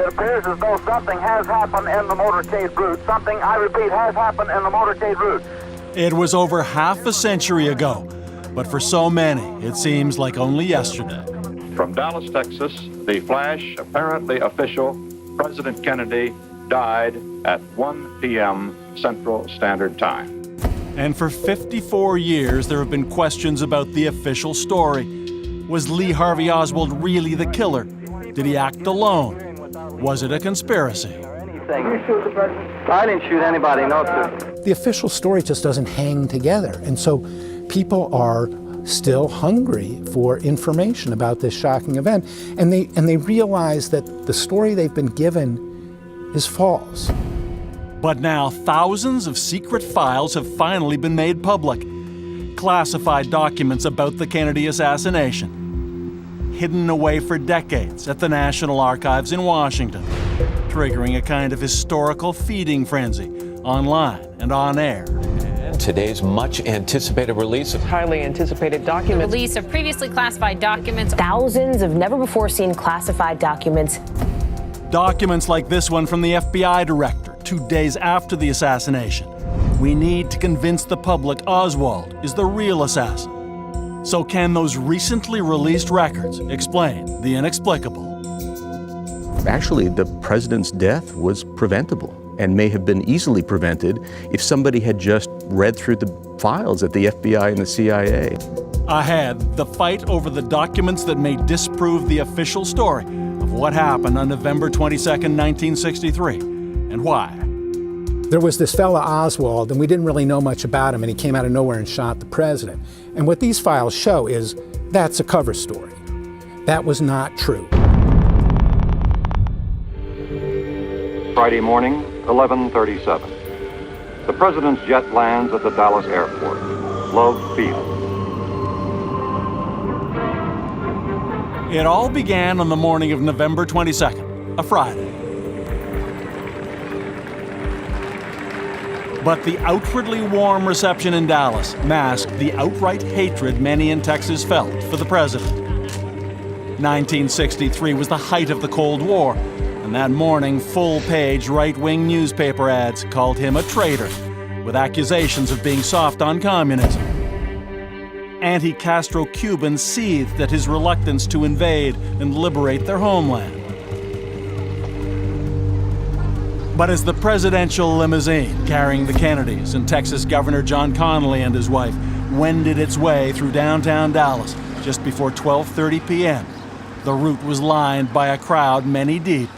It appears as though something has happened in the motorcade route. Something, I repeat, has happened in the motorcade route. It was over half a century ago, but for so many, it seems like only yesterday. From Dallas, Texas, the flash, apparently official, President Kennedy died at 1 p.m. Central Standard Time. And for 54 years, there have been questions about the official story. Was Lee Harvey Oswald really the killer? Did he act alone? Was it a conspiracy? Did you shoot the president? I didn't shoot anybody, no, sir. The official story just doesn't hang together. And so people are still hungry for information about this shocking event. And they realize that the story they've been given is false. But now thousands of secret files have finally been made public. Classified documents about the Kennedy assassination, hidden away for decades at the National Archives in Washington, triggering a kind of historical feeding frenzy online and on air. Today's much anticipated release of highly anticipated documents. The release of previously classified documents. Thousands of never before seen classified documents. Documents like this one from the FBI director 2 days after the assassination. We need to convince the public Oswald is the real assassin. So can those recently released records explain the inexplicable? Actually, the president's death was preventable and may have been easily prevented if somebody had just read through the files at the FBI and the CIA. Ahead, the fight over the documents that may disprove the official story of what happened on November 22nd, 1963, and why. There was this fella Oswald, and we didn't really know much about him, and he came out of nowhere and shot the president. And what these files show is that's a cover story. That was not true. Friday morning, 11:37. The president's jet lands at the Dallas airport. Love Field. It all began on the morning of November 22nd, a Friday. But the outwardly warm reception in Dallas masked the outright hatred many in Texas felt for the president. 1963 was the height of the Cold War, and that morning, full-page right-wing newspaper ads called him a traitor, with accusations of being soft on communism. Anti-Castro Cubans seethed at his reluctance to invade and liberate their homeland. But as the presidential limousine carrying the Kennedys and Texas Governor John Connally and his wife wended its way through downtown Dallas just before 12:30 p.m., the route was lined by a crowd many deep.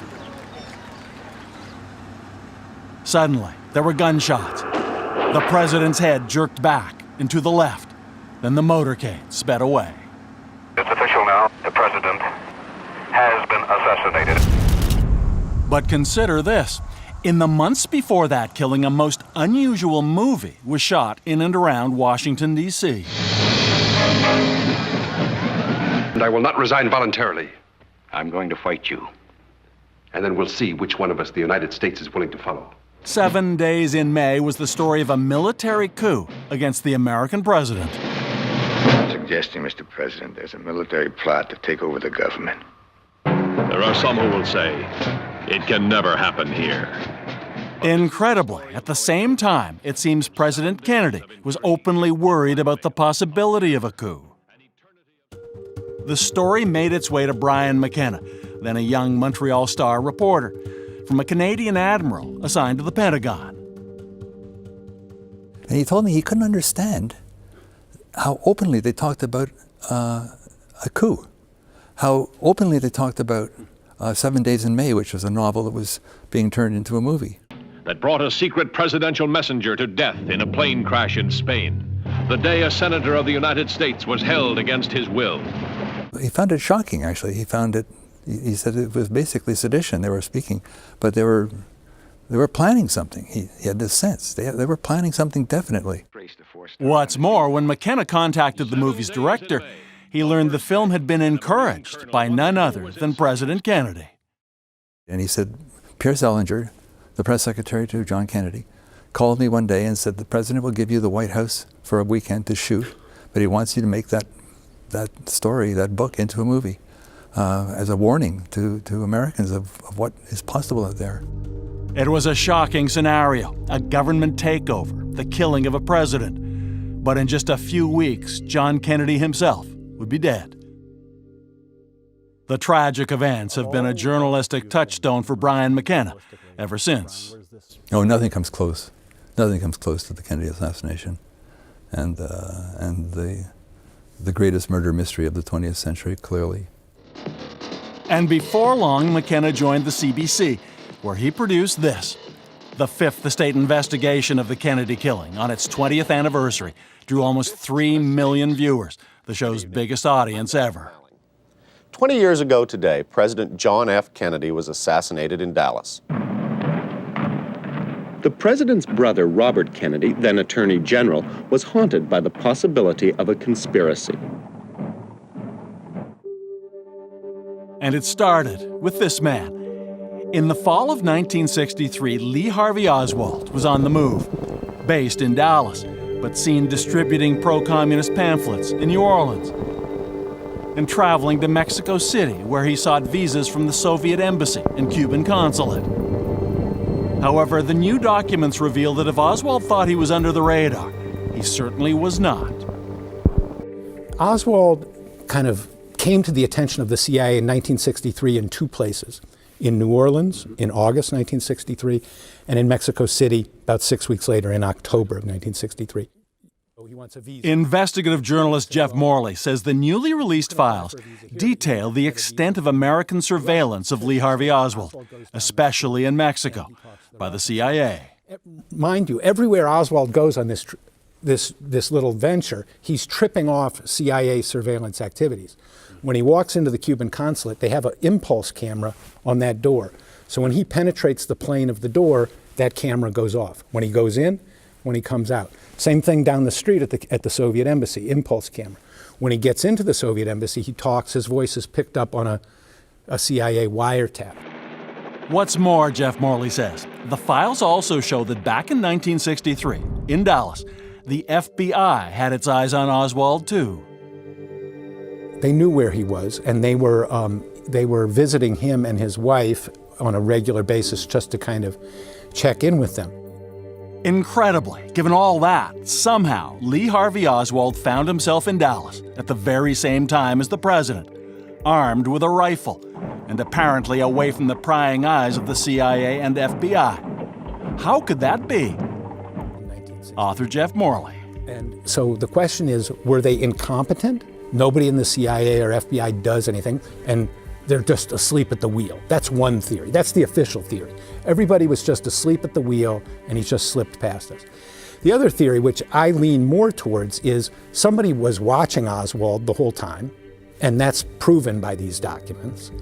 Suddenly, there were gunshots. The president's head jerked back and to the left. Then the motorcade sped away. It's official now. The president has been assassinated. But consider this. In the months before that killing, a most unusual movie was shot in and around Washington, D.C. And I will not resign voluntarily. I'm going to fight you. And then we'll see which one of us the United States is willing to follow. 7 days in May was the story of a military coup against the American president. I'm suggesting, Mr. President, there's a military plot to take over the government. There are some who will say, it can never happen here. Incredibly, at the same time, it seems President Kennedy was openly worried about the possibility of a coup. The story made its way to Brian McKenna, then a young Montreal Star reporter, from a Canadian admiral assigned to the Pentagon. And he told me he couldn't understand how openly they talked about a coup, how openly they talked about 7 Days in May, which was a novel that was being turned into a movie. That brought a secret presidential messenger to death in a plane crash in Spain, the day a senator of the United States was held against his will. He found it shocking, actually. He found it, he said it was basically sedition they were speaking, but they were planning something. He had this sense. They were planning something definitely. What's more, when McKenna contacted the movie's director, he learned the film had been encouraged by none other than President Kennedy. And he said, Pierre Salinger, the press secretary to John Kennedy, called me one day and said, the president will give you the White House for a weekend to shoot, but he wants you to make that story, that book, into a movie. as a warning to Americans of what is possible out there. It was a shocking scenario, a government takeover, the killing of a president. But in just a few weeks, John Kennedy himself would be dead. The tragic events have been a journalistic touchstone for Brian McKenna ever since. No, nothing comes close. Nothing comes close to the Kennedy assassination, and the greatest murder mystery of the 20th century, clearly. And before long, McKenna joined the CBC, where he produced this. The fifth estate investigation of the Kennedy killing, on its 20th anniversary, drew almost 3 million viewers, the show's biggest audience ever. 20 years ago today, President John F. Kennedy was assassinated in Dallas. The president's brother, Robert Kennedy, then Attorney General, was haunted by the possibility of a conspiracy. And it started with this man. In the fall of 1963, Lee Harvey Oswald was on the move, based in Dallas, but seen distributing pro-communist pamphlets in New Orleans, and traveling to Mexico City, where he sought visas from the Soviet embassy and Cuban consulate. However, the new documents reveal that if Oswald thought he was under the radar, he certainly was not. Oswald kind of came to the attention of the CIA in 1963 in two places. In New Orleans in August 1963, and in Mexico City about 6 weeks later in October of 1963. Investigative journalist Jeff Morley says the newly released files detail the extent of American surveillance of Lee Harvey Oswald, especially in Mexico, by the CIA. Mind you, everywhere Oswald goes on this little venture, he's tripping off CIA surveillance activities. When he walks into the Cuban consulate, they have an impulse camera on that door. So when he penetrates the plane of the door, that camera goes off. When he goes in, when he comes out. Same thing down the street at the Soviet embassy, impulse camera. When he gets into the Soviet embassy, he talks, his voice is picked up on a CIA wiretap. What's more, Jeff Morley says, the files also show that back in 1963, in Dallas, the FBI had its eyes on Oswald too. They knew where he was, and they were visiting him and his wife on a regular basis just to kind of check in with them. Incredibly, given all that, somehow Lee Harvey Oswald found himself in Dallas at the very same time as the president, armed with a rifle, and apparently away from the prying eyes of the CIA and FBI. How could that be? Author Jeff Morley. And so the question is, were they incompetent? Nobody in the CIA or FBI does anything, and they're just asleep at the wheel. That's one theory. That's the official theory. Everybody was just asleep at the wheel, and he just slipped past us. The other theory, which I lean more towards, is somebody was watching Oswald the whole time, and that's proven by these documents.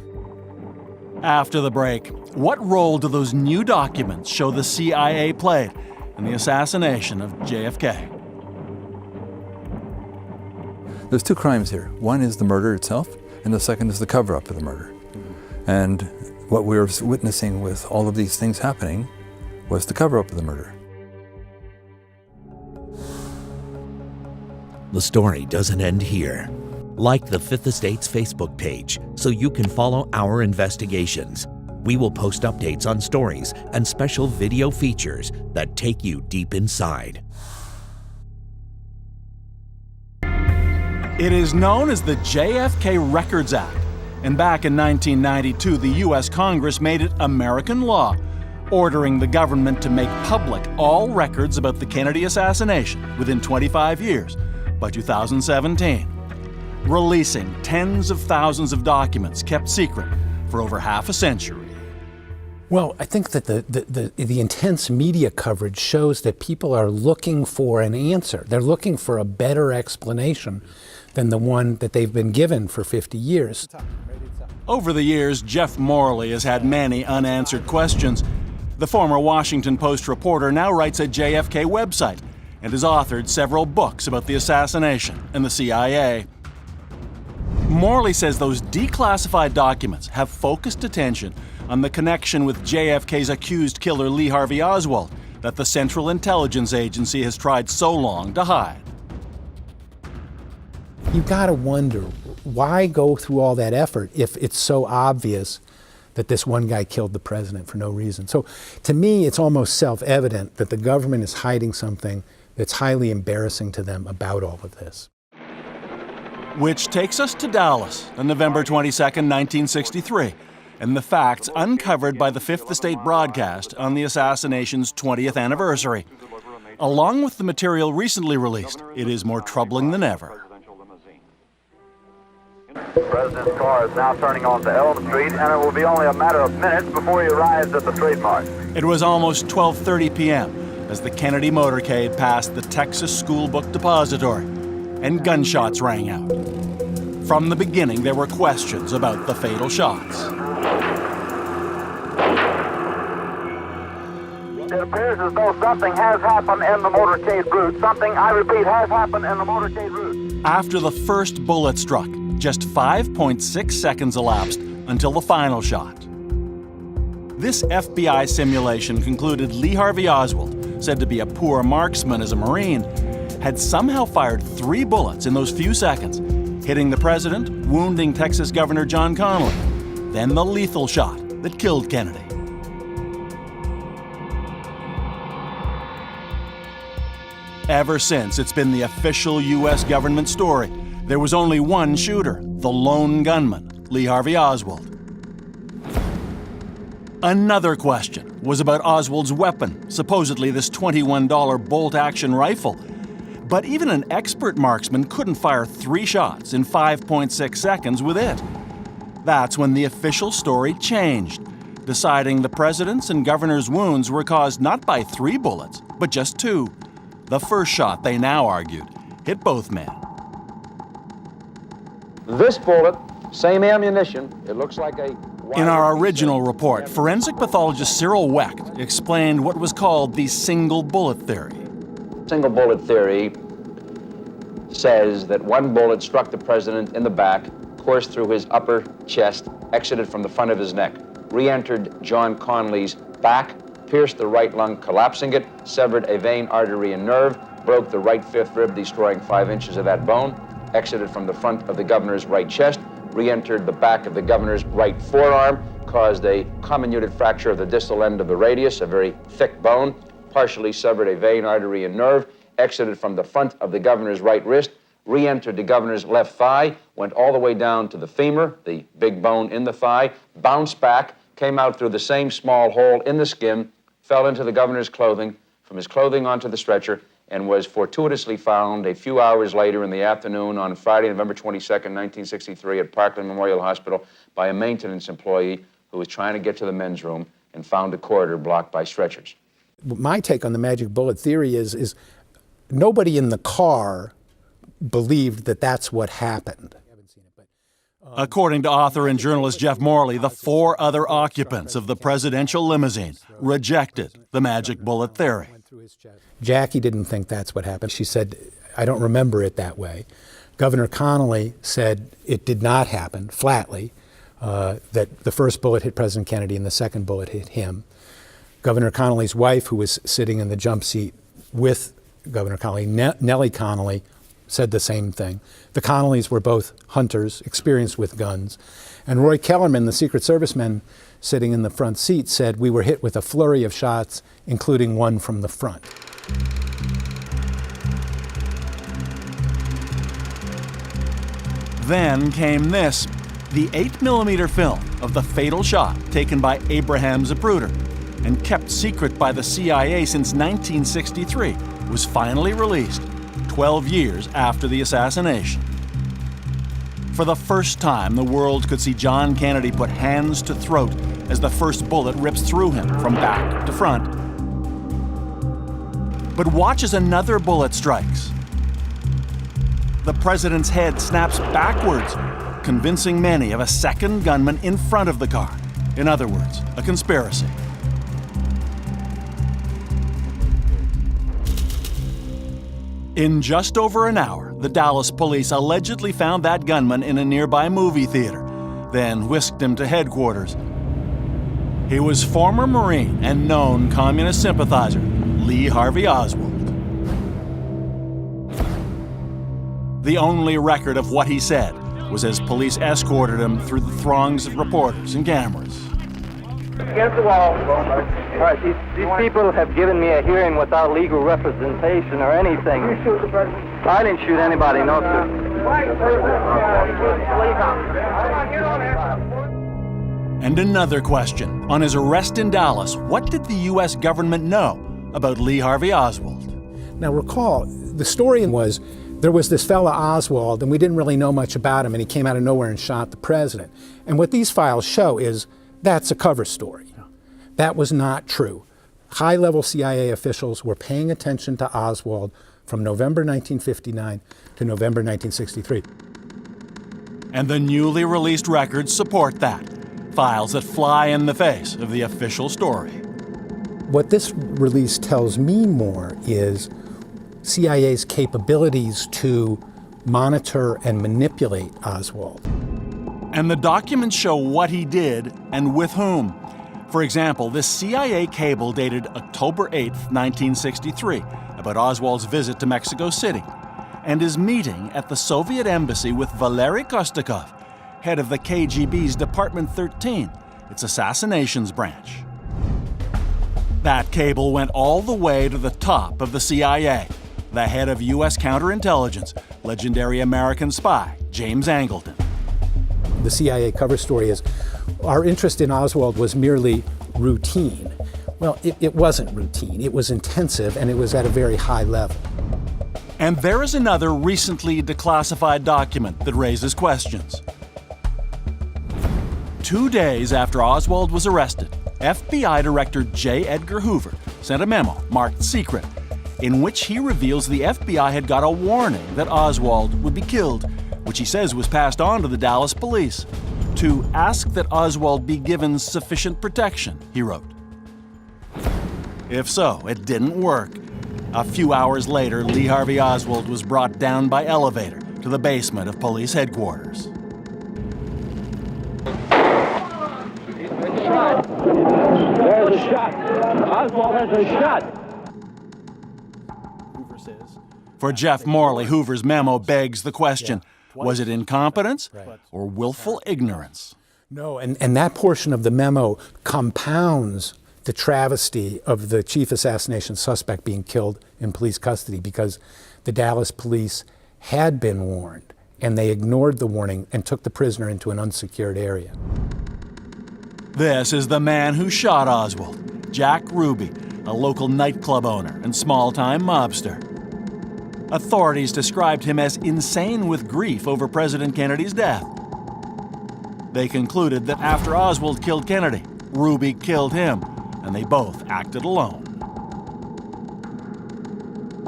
After the break, what role do those new documents show the CIA played in the assassination of JFK? There's two crimes here. One is the murder itself, and the second is the cover-up of the murder. And what we were witnessing with all of these things happening was the cover-up of the murder. The story doesn't end here. Like the Fifth Estate's Facebook page so you can follow our investigations. We will post updates on stories and special video features that take you deep inside. It is known as the JFK Records Act, and back in 1992, the U.S. Congress made it American law, ordering the government to make public all records about the Kennedy assassination within 25 years, by 2017, releasing tens of thousands of documents kept secret for over half a century. Well, I think that the intense media coverage shows that people are looking for an answer. They're looking for a better explanation than the one that they've been given for 50 years. Over the years, Jeff Morley has had many unanswered questions. The former Washington Post reporter now writes a JFK website and has authored several books about the assassination and the CIA. Morley says those declassified documents have focused attention on the connection with JFK's accused killer Lee Harvey Oswald that the Central Intelligence Agency has tried so long to hide. You gotta wonder, why go through all that effort if it's so obvious that this one guy killed the president for no reason? So to me, it's almost self-evident that the government is hiding something that's highly embarrassing to them about all of this. Which takes us to Dallas on November 22nd, 1963, and the facts uncovered by the Fifth Estate broadcast on the assassination's 20th anniversary. Along with the material recently released, it is more troubling than ever. The president's car is now turning onto Elm Street, and it will be only a matter of minutes before he arrives at the trademark. It was almost 12:30 p.m. as the Kennedy motorcade passed the Texas School Book Depository, and gunshots rang out. From the beginning, there were questions about the fatal shots. It appears as though something has happened in the motorcade route. Something, I repeat, has happened in the motorcade route. After the first bullet struck, just 5.6 seconds elapsed until the final shot. This FBI simulation concluded Lee Harvey Oswald, said to be a poor marksman as a Marine, had somehow fired 3 bullets in those few seconds, hitting the president, wounding Texas Governor John Connally, then the lethal shot that killed Kennedy. Ever since, it's been the official U.S. government story. There was only one shooter, the lone gunman, Lee Harvey Oswald. Another question was about Oswald's weapon, supposedly this $21 bolt-action rifle. But even an expert marksman couldn't fire 3 shots in 5.6 seconds with it. That's when the official story changed, deciding the president's and governor's wounds were caused not by 3 bullets, but just 2. The first shot, they now argued, hit both men. This bullet, same ammunition, it looks like a... In our original report, forensic pathologist Cyril Wecht explained what was called the single bullet theory. Single bullet theory says that one bullet struck the president in the back, coursed through his upper chest, exited from the front of his neck, re-entered John Connally's back, pierced the right lung, collapsing it, severed a vein, artery, and nerve, broke the right 5th rib, destroying 5 inches of that bone, exited from the front of the governor's right chest, re-entered the back of the governor's right forearm, caused a comminuted fracture of the distal end of the radius, a very thick bone, partially severed a vein, artery, and nerve, exited from the front of the governor's right wrist, re-entered the governor's left thigh, went all the way down to the femur, the big bone in the thigh, bounced back, came out through the same small hole in the skin, fell into the governor's clothing, from his clothing onto the stretcher, and was fortuitously found a few hours later in the afternoon on Friday, November 22nd, 1963, at Parkland Memorial Hospital by a maintenance employee who was trying to get to the men's room and found a corridor blocked by stretchers. My take on the magic bullet theory is nobody in the car believed that that's what happened. According to author and journalist Jeff Morley, the 4 other occupants of the presidential limousine rejected the magic bullet theory. Jackie didn't think that's what happened. She said, I don't remember it that way. Governor Connally said it did not happen, flatly, that the first bullet hit President Kennedy and the second bullet hit him. Governor Connally's wife, who was sitting in the jump seat with Governor Connally, Nellie Connally, said the same thing. The Connollys were both hunters, experienced with guns. And Roy Kellerman, the Secret Serviceman sitting in the front seat, said we were hit with a flurry of shots, including one from the front. Then came this, the 8mm film of the fatal shot taken by Abraham Zapruder and kept secret by the CIA since 1963 was finally released 12 years after the assassination. For the first time, the world could see John Kennedy put hands to throat as the first bullet rips through him from back to front. But watch as another bullet strikes. The president's head snaps backwards, convincing many of a second gunman in front of the car. In other words, a conspiracy. In just over an hour, the Dallas police allegedly found that gunman in a nearby movie theater, then whisked him to headquarters. He was former Marine and known communist sympathizer Lee Harvey Oswald. The only record of what he said was as police escorted him through the throngs of reporters and cameras. Against the wall. All right, these people have given me a hearing without legal representation or anything. You shoot the president? I didn't shoot anybody, no, sir. And another question. On his arrest in Dallas, what did the U.S. government know about Lee Harvey Oswald? Now recall, the story was there was this fella Oswald, and we didn't really know much about him, and he came out of nowhere and shot the president. And what these files show is that's a cover story. That was not true. High-level CIA officials were paying attention to Oswald from November 1959 to November 1963. And the newly released records support that. Files that fly in the face of the official story. What this release tells me more is CIA's capabilities to monitor and manipulate Oswald. And the documents show what he did and with whom. For example, this CIA cable dated October 8, 1963, about Oswald's visit to Mexico City and his meeting at the Soviet embassy with Valery Kostakov, head of the KGB's Department 13, its assassinations branch. That cable went all the way to the top of the CIA, the head of U.S. counterintelligence, legendary American spy, James Angleton. The CIA cover story is, our interest in Oswald was merely routine. Well, it wasn't routine. It was intensive, and it was at a very high level. And there is another recently declassified document that raises questions. 2 days after Oswald was arrested, FBI Director J. Edgar Hoover sent a memo marked secret in which he reveals the FBI had got a warning that Oswald would be killed, which he says was passed on to the Dallas police, to ask that Oswald be given sufficient protection, he wrote. If so, it didn't work. A few hours later, Lee Harvey Oswald was brought down by elevator to the basement of police headquarters. There's a shot. Oswald has a shot. Hoover says. For Jeff Morley, Hoover's memo begs the question, was it incompetence or willful ignorance? No, and that portion of the memo compounds the travesty of the chief assassination suspect being killed in police custody, because the Dallas police had been warned and they ignored the warning and took the prisoner into an unsecured area. This is the man who shot Oswald, Jack Ruby, a local nightclub owner and small-time mobster. Authorities described him as insane with grief over President Kennedy's death. They concluded that after Oswald killed Kennedy, Ruby killed him, and they both acted alone.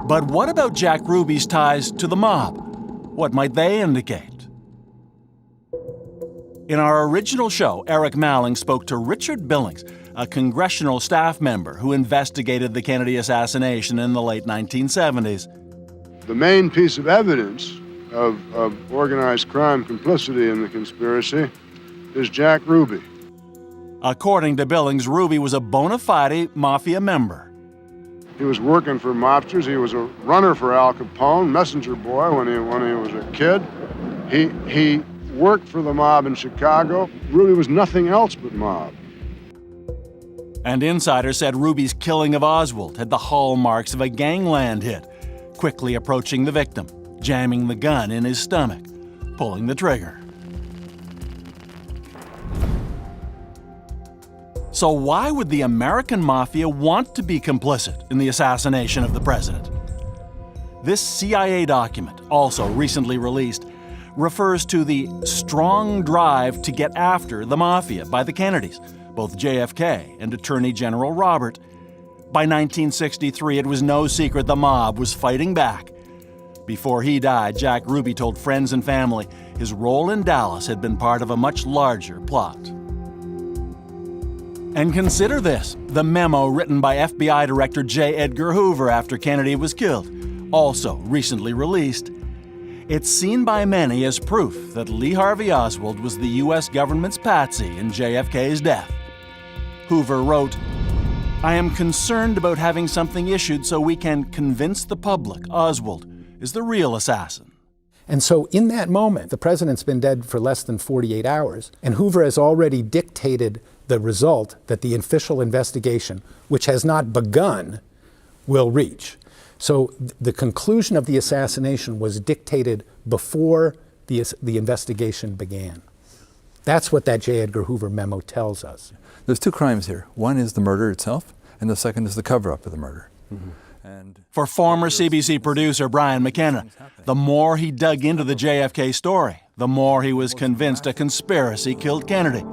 But what about Jack Ruby's ties to the mob? What might they indicate? In our original show, Eric Malling spoke to Richard Billings, a congressional staff member who investigated the Kennedy assassination in the late 1970s. The main piece of evidence of organized crime complicity in the conspiracy is Jack Ruby. According to Billings, Ruby was a bona fide mafia member. He was working for mobsters. He was a runner for Al Capone, messenger boy when he was a kid. He worked for the mob in Chicago. Ruby was nothing else but mob. And insiders said Ruby's killing of Oswald had the hallmarks of a gangland hit, quickly approaching the victim, jamming the gun in his stomach, pulling the trigger. So why would the American mafia want to be complicit in the assassination of the president? This CIA document, also recently released, refers to the strong drive to get after the mafia by the Kennedys, both JFK and Attorney General Robert. By 1963, it was no secret the mob was fighting back. Before he died, Jack Ruby told friends and family his role in Dallas had been part of a much larger plot. And consider this, the memo written by FBI Director J. Edgar Hoover after Kennedy was killed, also recently released. It's seen by many as proof that Lee Harvey Oswald was the U.S. government's patsy in JFK's death. Hoover wrote, "I am concerned about having something issued so we can convince the public Oswald is the real assassin." And so in that moment, the president's been dead for less than 48 hours, and Hoover has already dictated the result that the official investigation, which has not begun, will reach. So the conclusion of the assassination was dictated before the investigation began. That's what that J. Edgar Hoover memo tells us. There's two crimes here. One is the murder itself, and the second is the cover-up of the murder. For former CBC producer Brian McKenna, the more he dug into the JFK story, the more he was convinced a conspiracy killed Kennedy.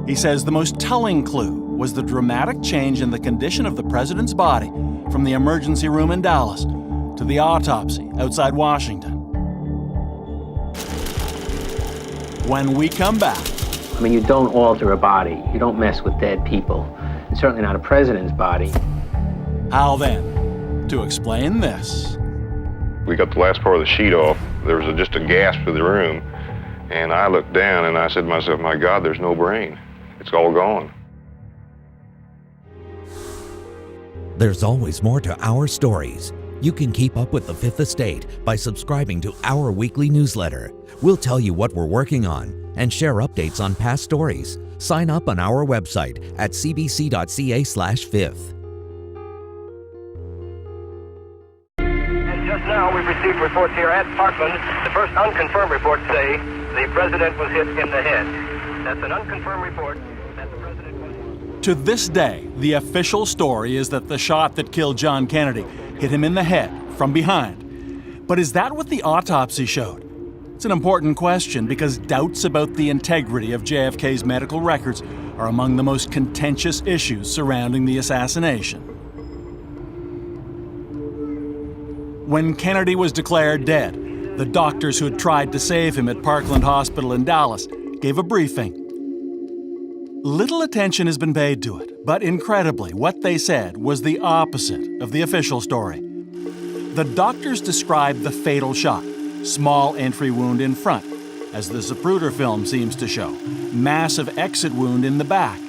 He says the most telling clue was the dramatic change in the condition of the president's body from the emergency room in Dallas to the autopsy outside Washington. When we come back... I mean, you don't alter a body. You don't mess with dead people. And certainly not a president's body. How then? To explain this. We got the last part of the sheet off. There was just a gasp in the room. And I looked down and I said to myself, my God, there's no brain. It's all gone. There's always more to our stories. You can keep up with the Fifth Estate by subscribing to our weekly newsletter. We'll tell you what we're working on and share updates on past stories. Sign up on our website at cbc.ca/fifth. Just now, we've received reports here at Parkland. The first unconfirmed reports say the president was hit in the head. That's an unconfirmed report that the president was... To this day, the official story is that the shot that killed John Kennedy hit him in the head from behind. But is that what the autopsy showed? It's an important question because doubts about the integrity of JFK's medical records are among the most contentious issues surrounding the assassination. When Kennedy was declared dead, the doctors who had tried to save him at Parkland Hospital in Dallas gave a briefing. Little attention has been paid to it, but incredibly, what they said was the opposite of the official story. The doctors described the fatal shot, small entry wound in front, as the Zapruder film seems to show, massive exit wound in the back.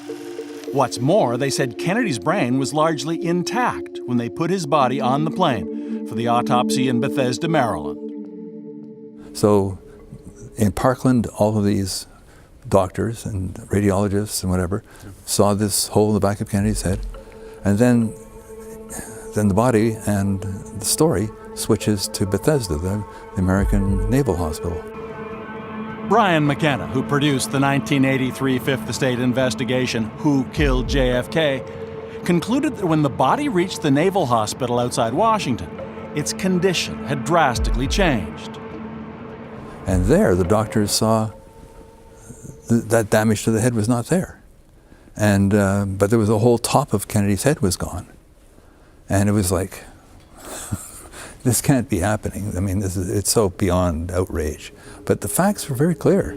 What's more, they said Kennedy's brain was largely intact when they put his body on the plane for the autopsy in Bethesda, Maryland. So in Parkland, all of these doctors and radiologists and whatever saw this hole in the back of Kennedy's head, and then the body and the story switches to Bethesda, the American Naval Hospital. Brian McKenna, who produced the 1983 Fifth Estate investigation, Who Killed JFK, concluded that when the body reached the Naval Hospital outside Washington, its condition had drastically changed. And there, the doctors saw that damage to the head was not there. And, but there was the whole top of Kennedy's head was gone. And it was like, this can't be happening. I mean, it's so beyond outrage. But the facts were very clear.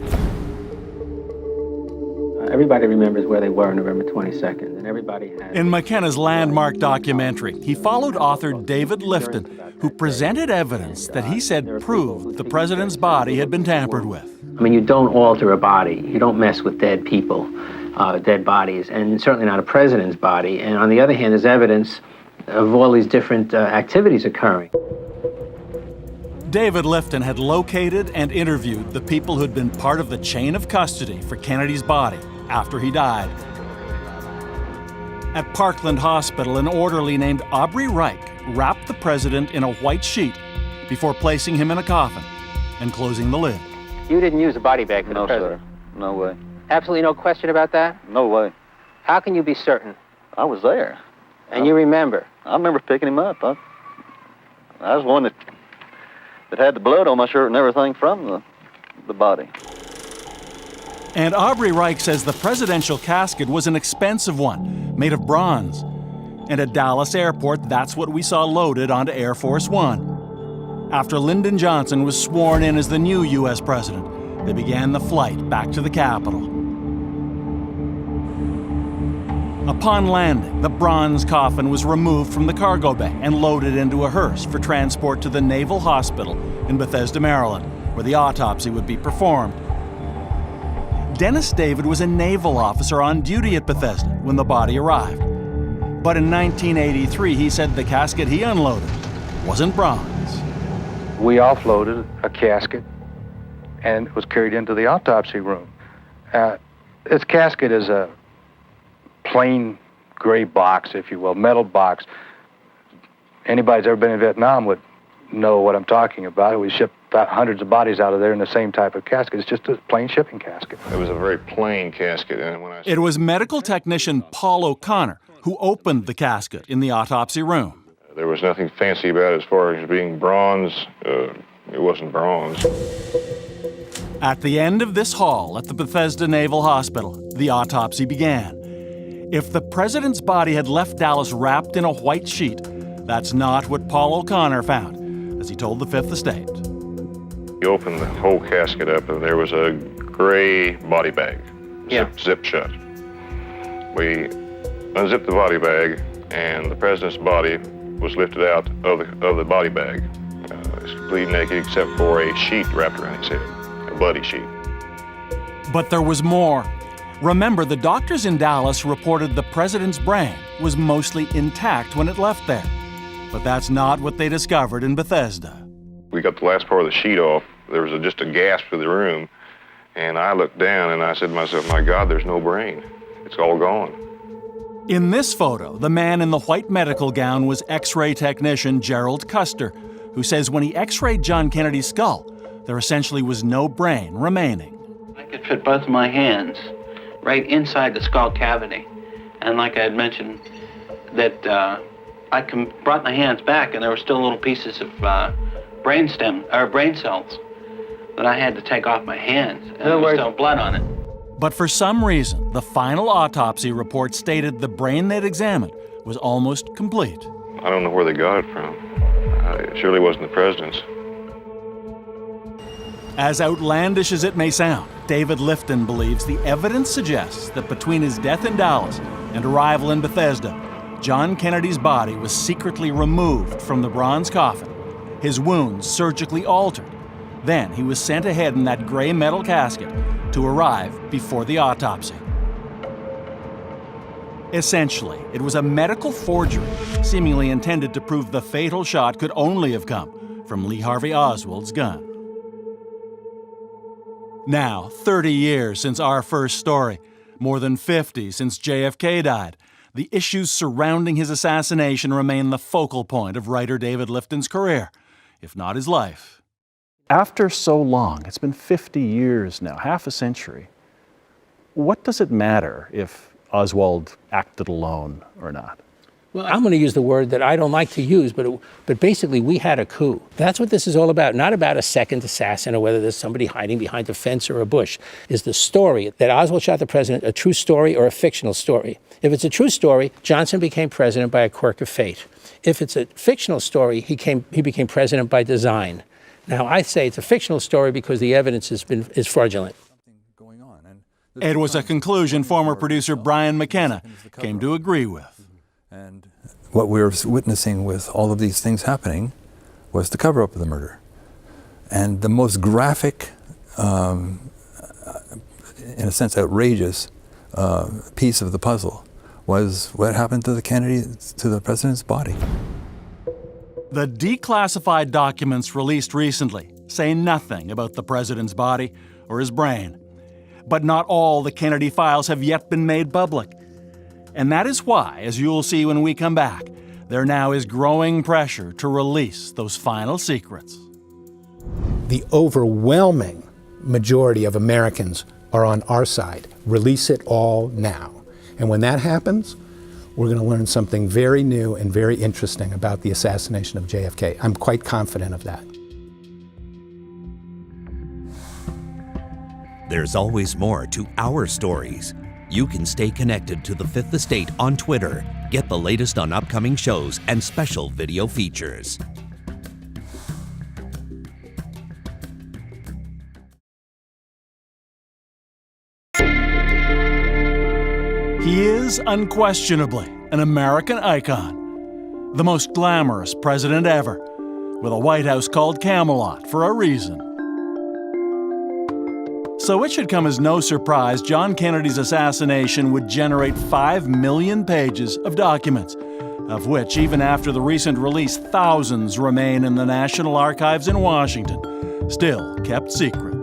Everybody remembers where they were on November 22nd, and everybody had... In McKenna's landmark documentary, he followed author David Lifton, who presented evidence that he said proved the president's body had been tampered with. I mean, you don't alter a body. You don't mess with dead people, dead bodies, and certainly not a president's body. And on the other hand, there's evidence of all these different activities occurring. David Lifton had located and interviewed the people who'd been part of the chain of custody for Kennedy's body after he died. At Parkland Hospital, an orderly named Aubrey Reich wrapped the president in a white sheet before placing him in a coffin and closing the lid. You didn't use a body bag for the president? No, sir. No way. Absolutely no question about that? No way. How can you be certain? I was there. And you remember? I remember picking him up. I was the one that had the blood on my shirt and everything from the body. And Aubrey Reich says the presidential casket was an expensive one, made of bronze. And at Dallas Airport, that's what we saw loaded onto Air Force One. After Lyndon Johnson was sworn in as the new U.S. president, they began the flight back to the Capitol. Upon landing, the bronze coffin was removed from the cargo bay and loaded into a hearse for transport to the Naval Hospital in Bethesda, Maryland, where the autopsy would be performed. Dennis David was a naval officer on duty at Bethesda when the body arrived. But in 1983, he said the casket he unloaded wasn't bronze. we offloaded a casket, and it was carried into the autopsy room. This casket is a plain gray box, if you will, metal box. Anybody who's ever been in Vietnam would know what I'm talking about. We shipped hundreds of bodies out of there in the same type of casket. It's just a plain shipping casket. It was a very plain casket. And when It was medical technician Paul O'Connor who opened the casket in the autopsy room. There was nothing fancy about it as far as being bronze. It wasn't bronze. At the end of this hall at the Bethesda Naval Hospital, the autopsy began. If the president's body had left Dallas wrapped in a white sheet, that's not what Paul O'Connor found, as he told the Fifth Estate. You opened the whole casket up, and there was a gray body bag, zipped shut. We unzipped the body bag, and the president's body was lifted out of the body bag. It's completely naked except for a sheet wrapped around his head, a bloody sheet. But there was more. Remember, the doctors in Dallas reported the president's brain was mostly intact when it left there. But that's not what they discovered in Bethesda. We got the last part of the sheet off. There was just a gasp in the room, and I looked down and I said to myself, my God, there's no brain. It's all gone. In this photo, the man in the white medical gown was X-ray technician Gerald Custer, who says when he X-rayed John Kennedy's skull, there essentially was no brain remaining. I could fit both of my hands right inside the skull cavity. And like I had mentioned, that I brought my hands back and there were still little pieces of brain cells that I had to take off my hands, and there was still blood on it. But for some reason, the final autopsy report stated the brain they'd examined was almost complete. I don't know where they got it from. It surely wasn't the president's. As outlandish as it may sound, David Lifton believes the evidence suggests that between his death in Dallas and arrival in Bethesda, John Kennedy's body was secretly removed from the bronze coffin, his wounds surgically altered. Then he was sent ahead in that gray metal casket to arrive before the autopsy. Essentially, it was a medical forgery, seemingly intended to prove the fatal shot could only have come from Lee Harvey Oswald's gun. Now, 30 years since our first story, more than 50 since JFK died, the issues surrounding his assassination remain the focal point of writer David Lifton's career, if not his life. After so long, it's been 50 years now, half a century, what does it matter if Oswald acted alone or not? Well, I'm going to use the word that I don't like to use, but basically we had a coup. That's what this is all about, not about a second assassin or whether there's somebody hiding behind a fence or a bush. Is the story that Oswald shot the president a true story or a fictional story? If it's a true story, Johnson became president by a quirk of fate. If it's a fictional story, he became president by design. Now, I say it's a fictional story because the evidence is fraudulent. It was a conclusion former producer Brian McKenna came to agree with. And what we were witnessing with all of these things happening was the cover-up of the murder. And the most graphic, in a sense outrageous, piece of the puzzle was what happened to the president's body. The declassified documents released recently say nothing about the president's body or his brain. But not all the Kennedy files have yet been made public. And that is why, as you'll see when we come back, there now is growing pressure to release those final secrets. The overwhelming majority of Americans are on our side. Release it all now. And when that happens, we're going to learn something very new and very interesting about the assassination of JFK. I'm quite confident of that. There's always more to our stories. You can stay connected to the Fifth Estate on Twitter. Get the latest on upcoming shows and special video features. He is unquestionably an American icon, the most glamorous president ever, with a White House called Camelot for a reason. So it should come as no surprise John Kennedy's assassination would generate 5 million pages of documents, of which, even after the recent release, thousands remain in the National Archives in Washington, still kept secret.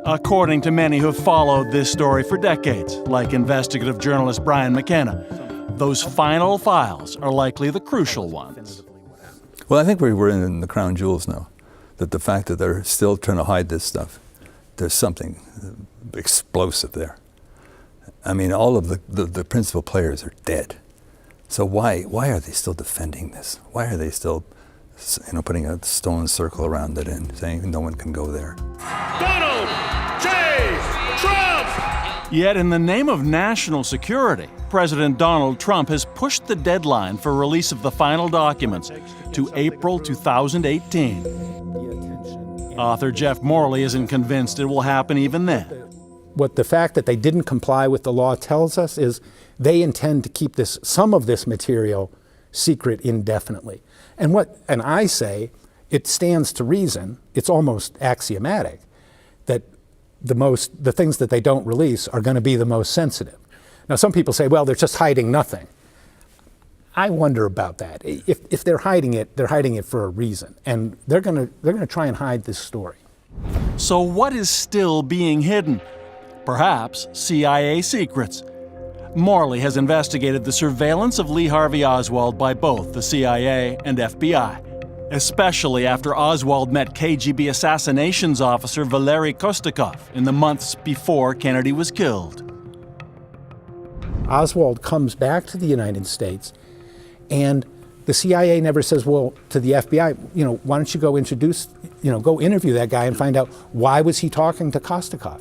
According to many who have followed this story for decades, like investigative journalist Brian McKenna, those final files are likely the crucial ones. Well, I think we're in the crown jewels now, that the fact that they're still trying to hide this stuff, there's something explosive there. I mean, all of the principal players are dead. So why are they still defending this? Why are they still, putting a stone circle around it and saying no one can go there? Donald J. Trump! Yet in the name of national security, President Donald Trump has pushed the deadline for release of the final documents to April 2018. Author Jeff Morley isn't convinced it will happen even then. What the fact that they didn't comply with the law tells us is they intend to keep some of this material secret indefinitely. And I say, it stands to reason, it's almost axiomatic, that the things that they don't release are going to be the most sensitive. Now, some people say, well, they're just hiding nothing. I wonder about that. If they're hiding it for a reason, and they're going to try and hide this story. So what is still being hidden? Perhaps CIA secrets. Morley has investigated the surveillance of Lee Harvey Oswald by both the CIA and FBI, especially after Oswald met KGB assassinations officer Valery Kostakov in the months before Kennedy was killed. Oswald comes back to the United States, and the CIA never says, well, to the FBI, why don't you go go interview that guy and find out why was he talking to Kostakov?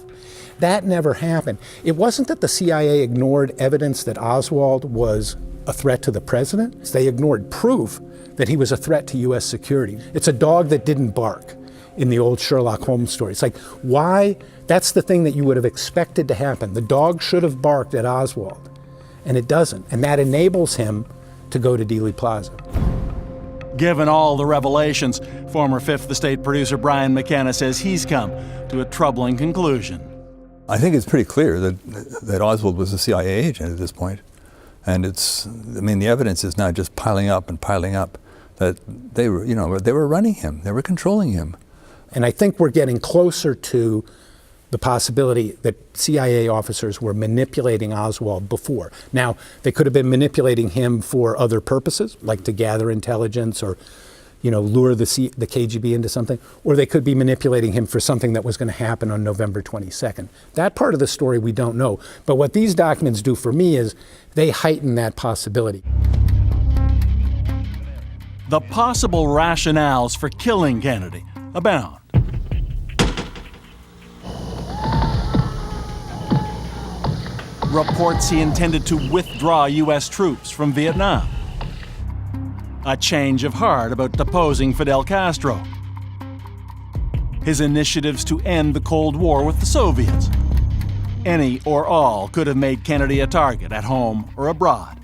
That never happened. It wasn't that the CIA ignored evidence that Oswald was a threat to the president. They ignored proof that he was a threat to U.S. security. It's a dog that didn't bark in the old Sherlock Holmes story. It's like, why? That's the thing that you would have expected to happen. The dog should have barked at Oswald, and it doesn't. And that enables him to go to Dealey Plaza. Given all the revelations, former Fifth Estate producer Brian McKenna says he's come to a troubling conclusion. I think it's pretty clear that Oswald was a CIA agent at this point. And the evidence is now just piling up and piling up that they were running him, they were controlling him. And I think we're getting closer to the possibility that CIA officers were manipulating Oswald before. Now, they could have been manipulating him for other purposes, like to gather intelligence or lure the KGB into something, or they could be manipulating him for something that was going to happen on November 22nd. That part of the story we don't know. But what these documents do for me is they heighten that possibility. The possible rationales for killing Kennedy abound. Reports he intended to withdraw U.S. troops from Vietnam. A change of heart about deposing Fidel Castro. His initiatives to end the Cold War with the Soviets. Any or all could have made Kennedy a target at home or abroad.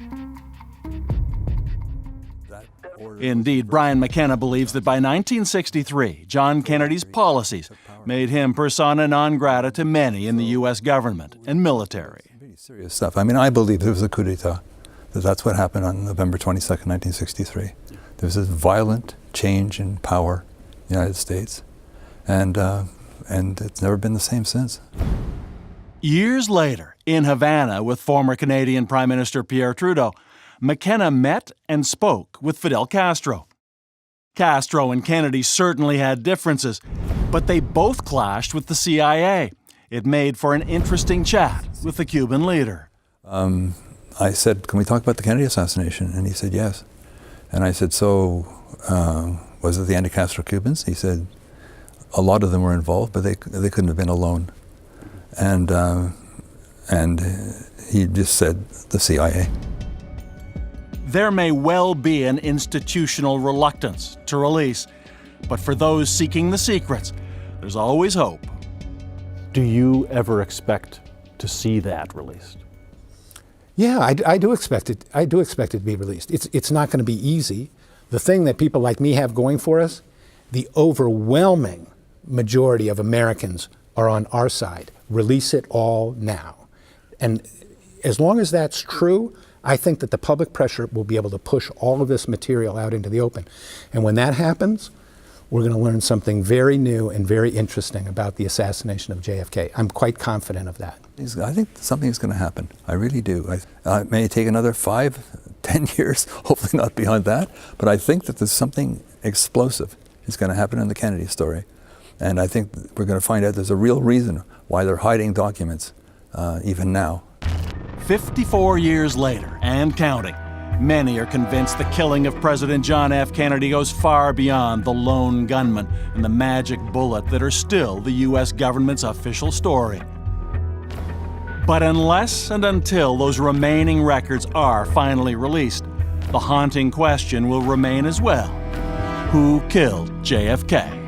Indeed, Brian McKenna believes that by 1963, John Kennedy's policies made him persona non grata to many in the U.S. government and military. Serious stuff. I believe there was a coup d'etat. That's what happened on November 22nd, 1963. There was this violent change in power in the United States, and it's never been the same since. Years later, in Havana with former Canadian Prime Minister Pierre Trudeau, McKenna met and spoke with Fidel Castro. Castro and Kennedy certainly had differences, but they both clashed with the CIA. It made for an interesting chat with the Cuban leader. I said, can we talk about the Kennedy assassination? And he said, yes. And I said, so was it the anti-Castro Cubans? He said, a lot of them were involved, but they couldn't have been alone. And he just said, the CIA. There may well be an institutional reluctance to release, but for those seeking the secrets, there's always hope. Do you ever expect to see that released? Yeah, I do expect it. I do expect it to be released. It's not going to be easy. The thing that people like me have going for us, the overwhelming majority of Americans are on our side. Release it all now. And as long as that's true, I think that the public pressure will be able to push all of this material out into the open. And when that happens, we're going to learn something very new and very interesting about the assassination of JFK. I'm quite confident of that. I think something's going to happen. I really do. It may take another 5-10 years, hopefully not beyond that, but I think that there's something explosive is going to happen in the Kennedy story. And I think we're going to find out there's a real reason why they're hiding documents even now. 54 years later, and counting, many are convinced the killing of President John F. Kennedy goes far beyond the lone gunman and the magic bullet that are still the U.S. government's official story. But unless and until those remaining records are finally released, the haunting question will remain as well: who killed JFK?